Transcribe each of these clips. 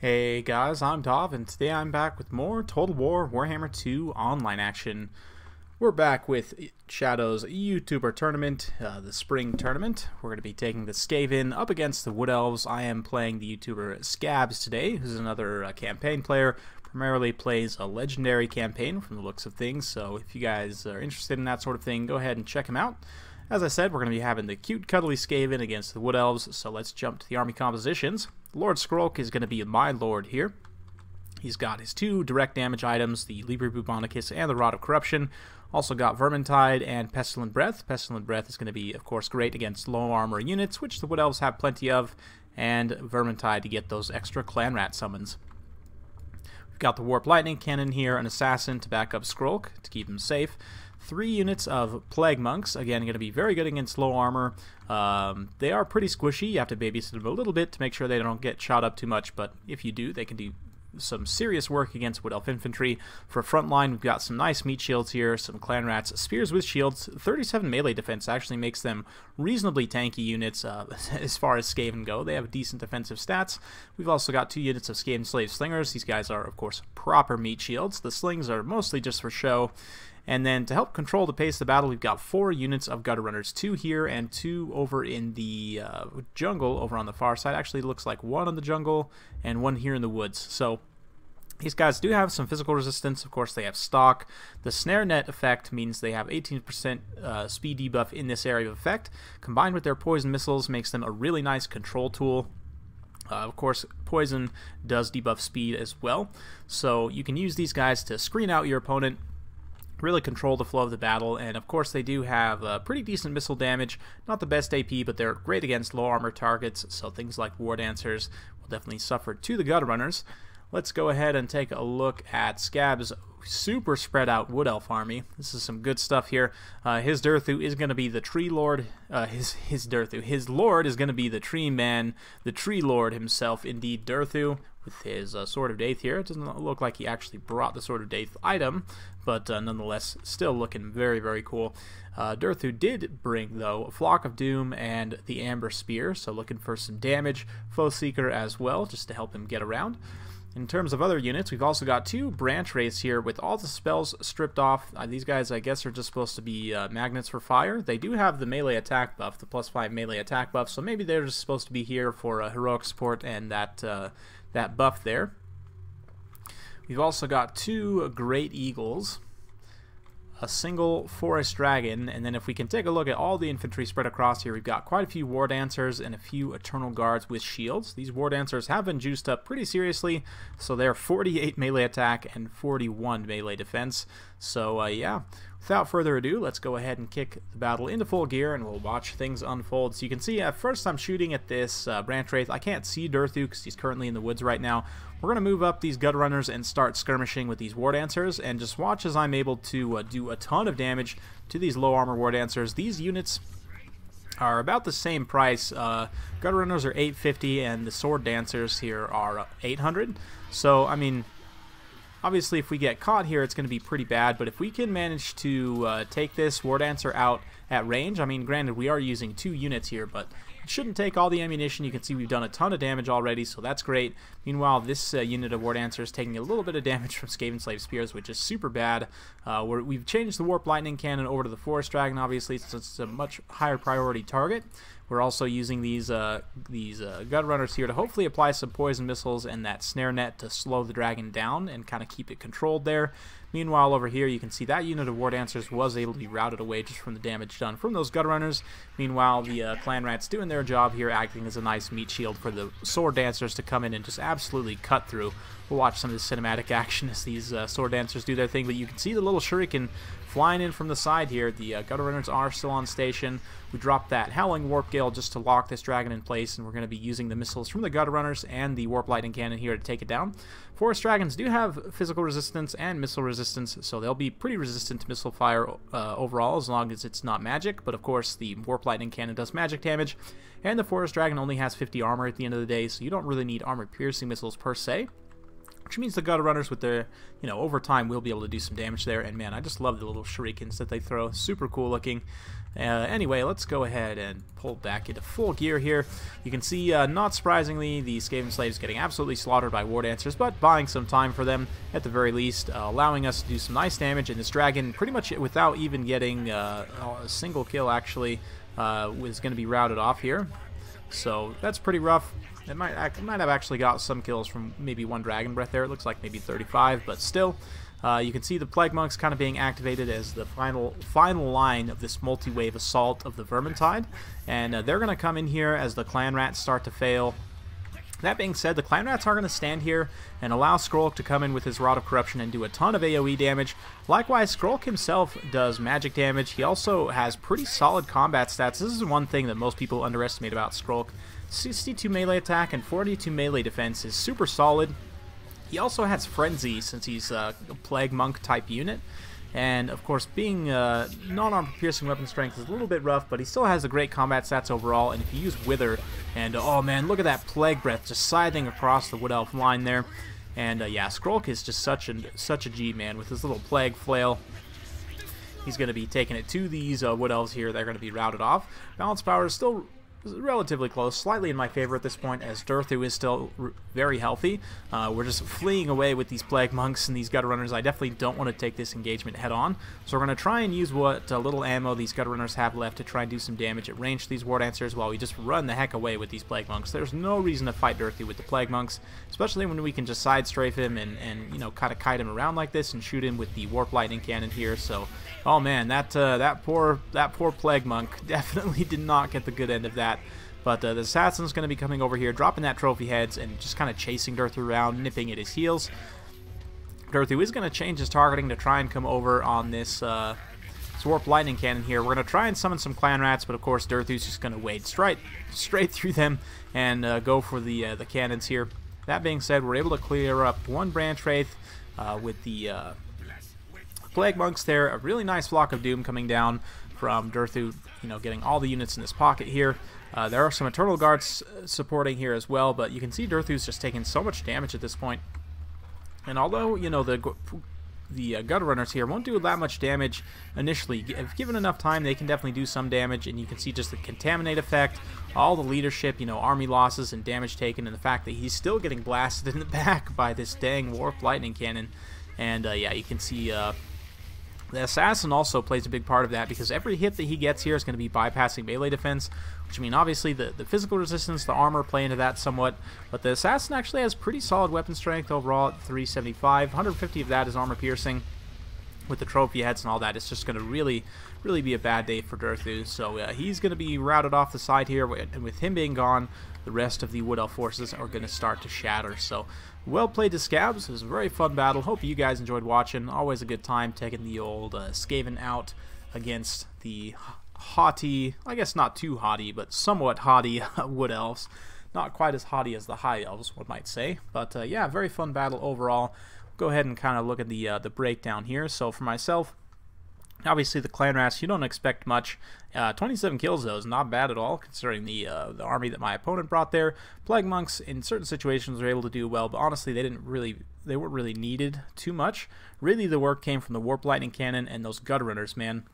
Hey guys, I'm Dov, and today I'm back with more Total War Warhammer 2 online action. We're back with Shadow's YouTuber tournament, the spring tournament. We're going to be taking the Skaven up against the Wood Elves. I am playing the YouTuber Skabs today, who's another campaign player. Primarily plays a legendary campaign from the looks of things, so if you guys are interested in that sort of thing, go ahead and check him out. As I said, we're going to be having the cute, cuddly Skaven against the Wood Elves, so let's jump to the army compositions. Lord Skrolk is going to be my lord here. He's got his two direct damage items, the Liber Bubonicus and the Rod of Corruption. Also got Vermintide and Pestilent Breath. Pestilent Breath is going to be, of course, great against low armor units, which the Wood Elves have plenty of, and Vermintide to get those extra Clan Rat summons. We've got the Warp Lightning Cannon here, an Assassin to back up Skrolk to keep him safe. 3 units of Plague Monks, again, going to be very good against low armor. They are pretty squishy. You have to babysit them a little bit to make sure they don't get shot up too much, but if you do, they can do some serious work against Wood Elf Infantry. For frontline, we've got some nice meat shields here, some Clan Rats, Spears with shields. 37 melee defense actually makes them reasonably tanky units as far as Skaven go. They have decent defensive stats. We've also got 2 units of Skaven Slave Slingers. These guys are, of course, proper meat shields. The slings are mostly just for show. And then to help control the pace of the battle, we've got 4 units of Gutter Runners, 2 here and 2 over in the jungle over on the far side. Actually, it looks like 1 in the jungle and 1 here in the woods. So these guys do have some physical resistance. Of course, they have stock. The snare net effect means they have 18% speed debuff in this area of effect. Combined with their poison missiles makes them a really nice control tool. Of course, poison does debuff speed as well. So you can use these guys to screen out your opponent, really control the flow of the battle, and of course they do have pretty decent missile damage. Not the best AP, but they're great against low armor targets, so things like War Dancers will definitely suffer to the Gutter Runners. Let's go ahead and take a look at Skabs' super spread out Wood Elf army. This is some good stuff here. His Durthu is going to be the Tree Lord. His Lord is going to be the Tree Man, the Tree Lord himself, indeed Durthu, with his Sword of Daith here. It doesn't look like he actually brought the Sword of Daith item, but nonetheless, still looking very, very cool. Durthu did bring, though, a Flock of Doom and the Amber Spear, so looking for some damage. Foe Seeker as well, just to help him get around. In terms of other units, we've also got 2 Branch Wraiths here with all the spells stripped off. These guys, I guess, are just supposed to be magnets for fire. They do have the melee attack buff, the +5 melee attack buff, so maybe they're just supposed to be here for heroic support and that buff there. We've also got 2 Great Eagles, a single Forest Dragon, and then if we can take a look at all the infantry spread across here, we've got quite a few War Dancers and a few Eternal Guards with shields. These War Dancers have been juiced up pretty seriously, so they're 48 melee attack and 41 melee defense. So yeah, without further ado, let's go ahead and kick the battle into full gear and we'll watch things unfold. So you can see at first I'm shooting at this Branch Wraith. I can't see Durthu because he's currently in the woods right now. We're going to move up these Gutter Runners and start skirmishing with these War Dancers, and just watch as I'm able to do a ton of damage to these low armor War Dancers. These units are about the same price. Gutter Runners are $850 and the Sword Dancers here are $800. So, I mean, obviously if we get caught here it's going to be pretty bad, but if we can manage to take this War Dancer out at range, I mean, granted we are using 2 units here, but it shouldn't take all the ammunition. You can see we've done a ton of damage already, so that's great. Meanwhile, this unit of War Dancer is taking a little bit of damage from Skaven Slave Spears, which is super bad. We've changed the Warp Lightning Cannon over to the Forest Dragon, obviously, since it's a much higher priority target. We're also using these Gutter Runners here to hopefully apply some poison missiles and that snare net to slow the dragon down and kind of keep it controlled there. Meanwhile, over here, you can see that unit of War Dancers was able to be routed away just from the damage done from those Gutter Runners. Meanwhile, the Clan Rats doing their job here, acting as a nice meat shield for the Sword Dancers to come in and just absolutely cut through. We'll watch some of the cinematic action as these Sword Dancers do their thing, but you can see the little shuriken flying in from the side here. The Gutter Runners are still on station. We dropped that Howling Warp Gale just to lock this dragon in place, and we're going to be using the missiles from the Gutter Runners and the Warp Lightning Cannon here to take it down. Forest Dragons do have physical resistance and missile resistance, so they'll be pretty resistant to missile fire overall, as long as it's not magic, but of course the Warp Lightning Cannon does magic damage, and the Forest Dragon only has 50 armor at the end of the day, so you don't really need armor-piercing missiles per se. which means the gutter runners with their, over time will be able to do some damage there. And man, I just love the little shurikens that they throw. Super cool looking. Anyway, let's go ahead and pull back into full gear here. You can see, not surprisingly, the Skaven slaves getting absolutely slaughtered by war dancers, but buying some time for them at the very least, allowing us to do some nice damage. And this dragon, pretty much without even getting a single kill, actually, was going to be routed off here. So that's pretty rough. It might have actually got some kills from maybe one dragon breath there. It looks like maybe 35, but still. You can see the Plague Monks kind of being activated as the final line of this multi-wave assault of the Vermintide. And they're going to come in here as the Clan Rats start to fail. That being said, the Clan Rats are going to stand here and allow Skrolk to come in with his Rod of Corruption and do a ton of AoE damage. Likewise, Skrolk himself does magic damage. He also has pretty solid combat stats. This is one thing that most people underestimate about Skrolk. 62 melee attack and 42 melee defense is super solid. He also has Frenzy since he's a Plague Monk type unit. And of course, being non-armor piercing weapon strength is a little bit rough, but he still has a great combat stats overall. And if you use Wither, and oh man, look at that Plague Breath just scything across the Wood Elf line there. And yeah, Skrolk is just such a G, man, with his little Plague Flail. He's going to be taking it to these Wood Elves here. They're going to be routed off. Balance power is still relatively close, slightly in my favor at this point, as Durthu is still very healthy. We're just fleeing away with these Plague Monks and these Gutter Runners. I definitely don't want to take this engagement head on, so we're going to try and use what little ammo these Gutter Runners have left to try and do some damage at range to these War Dancers while we just run the heck away with these Plague Monks. There's no reason to fight Durthu with the Plague Monks, especially when we can just side strafe him and kind of kite him around like this and shoot him with the Warp Lightning Cannon here. So, oh man, that poor Plague Monk definitely did not get the good end of that. But the Assassin's going to be coming over here, dropping that trophy heads, and just kind of chasing Durthu around, nipping at his heels. Durthu is going to change his targeting to try and come over on this Warp Lightning Cannon here. We're going to try and summon some Clan Rats, but of course Durthu's just going to wade straight through them and go for the cannons here. That being said, we're able to clear up one Branch Wraith with the Plague Monks there. A really nice Flock of Doom coming down from Durthu, getting all the units in his pocket here. There are some Eternal Guards supporting here as well, but you can see Durthu's just taking so much damage at this point. And although, the Gutter Runners here won't do that much damage initially, if given enough time, they can definitely do some damage, and you can see just the Contaminate effect, all the leadership, army losses and damage taken, and the fact that he's still getting blasted in the back by this dang Warp Lightning Cannon. And yeah, you can see the Assassin also plays a big part of that, because every hit that he gets here is going to be bypassing melee defense, which obviously the physical resistance, the armor play into that somewhat, but the Assassin actually has pretty solid weapon strength overall at 375. 150 of that is armor piercing. With the trophy heads and all that, it's just going to really be a bad day for Durthu. So he's going to be routed off the side here, and with him being gone, the rest of the Wood Elf forces are going to start to shatter. So well played to Skabs. It was a very fun battle. Hope you guys enjoyed watching. Always a good time taking the old Skaven out against the haughty, I guess not too haughty, but somewhat haughty Wood Elves. Not quite as haughty as the High Elves, one might say. But yeah, very fun battle overall. Go ahead and kind of look at the breakdown here. So for myself, obviously the Clan Rats, you don't expect much. 27 kills though is not bad at all, considering the army that my opponent brought there. Plague Monks in certain situations were able to do well, but honestly they weren't really needed too much. Really the work came from the Warp Lightning Cannon and those Gutter Runners, man.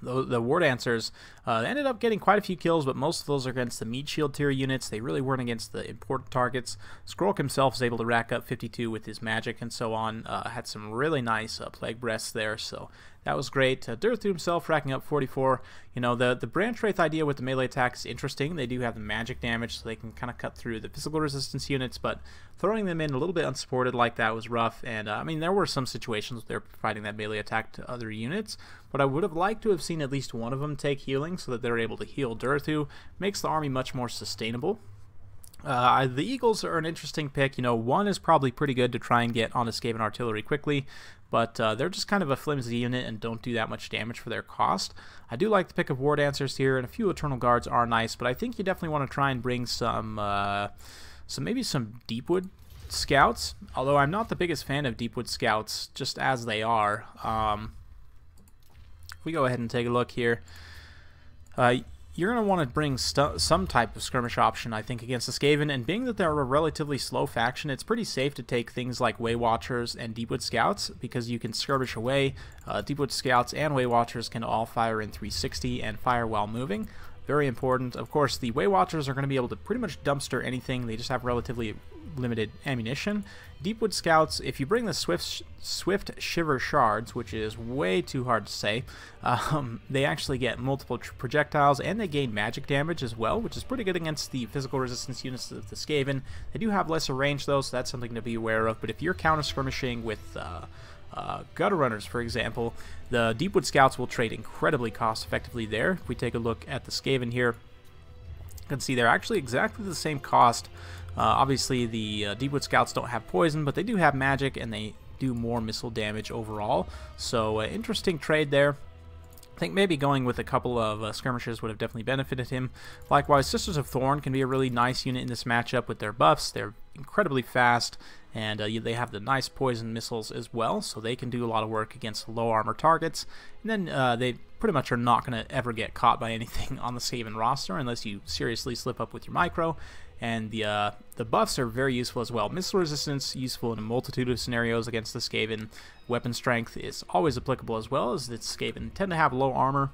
The War Dancers ended up getting quite a few kills, but most of those are against the Meat Shield tier units. They really weren't against the important targets. Skrolk himself was able to rack up 52 with his magic and so on. Had some really nice Plague Breaths there, so that was great. Durthu himself racking up 44. The Branch Wraith idea with the melee attack is interesting. They do have the magic damage, so they can kind of cut through the physical resistance units, but throwing them in a little bit unsupported like that was rough. And I mean, there were some situations where they're providing that melee attack to other units, but I would have liked to have seen at least one of them take healing so that they're able to heal Durthu. Makes the army much more sustainable. The Eagles are an interesting pick. One is probably pretty good to try and get on a Skaven artillery quickly, but they're just kind of a flimsy unit and don't do that much damage for their cost. I do like the pick of War Dancers here, and a few Eternal Guards are nice, but I think you definitely want to try and bring maybe some Deepwood Scouts, although I'm not the biggest fan of Deepwood Scouts just as they are. If we go ahead and take a look here, you're going to want to bring some type of skirmish option, I think, against the Skaven, and being that they're a relatively slow faction, it's pretty safe to take things like Way Watchers and Deepwood Scouts, because you can skirmish away. Deepwood Scouts and Way Watchers can all fire in 360 and fire while moving. Very important. Of course, the Way Watchers are going to be able to pretty much dumpster anything. They just have relatively limited ammunition. Deepwood Scouts, if you bring the Swift Shiver Shards, which is way too hard to say, they actually get multiple projectiles, and they gain magic damage as well, which is pretty good against the physical resistance units of the Skaven. They do have lesser range, though, so that's something to be aware of. But if you're counter-skirmishing with Gutter Runners, for example, the Deepwood Scouts will trade incredibly cost-effectively there. If we take a look at the Skaven here, you can see they're actually exactly the same cost. Obviously, the Deepwood Scouts don't have poison, but they do have magic, and they do more missile damage overall. So, interesting trade there. I think maybe going with a couple of skirmishers would have definitely benefited him. Likewise, Sisters of Thorn can be a really nice unit in this matchup with their buffs. They're incredibly fast, and they have the nice poison missiles as well, so they can do a lot of work against low armor targets. And then they pretty much are not going to ever get caught by anything on the Skaven roster unless you seriously slip up with your micro. And the buffs are very useful as well. Missile resistance, useful in a multitude of scenarios against the Skaven. Weapon strength is always applicable as well, as the Skaven tend to have low armor.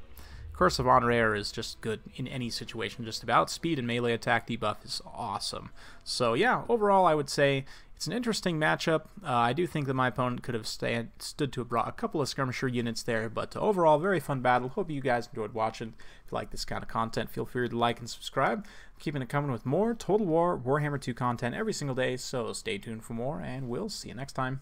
Curse of Honor Air is just good in any situation just about. Speed and melee attack debuff is awesome. So yeah, overall I would say it's an interesting matchup. I do think that my opponent could have stood to have brought a couple of skirmisher units there, but overall, very fun battle. Hope you guys enjoyed watching. If you like this kind of content, feel free to like and subscribe. I'm keeping it coming with more Total War Warhammer 2 content every single day, so stay tuned for more, and we'll see you next time.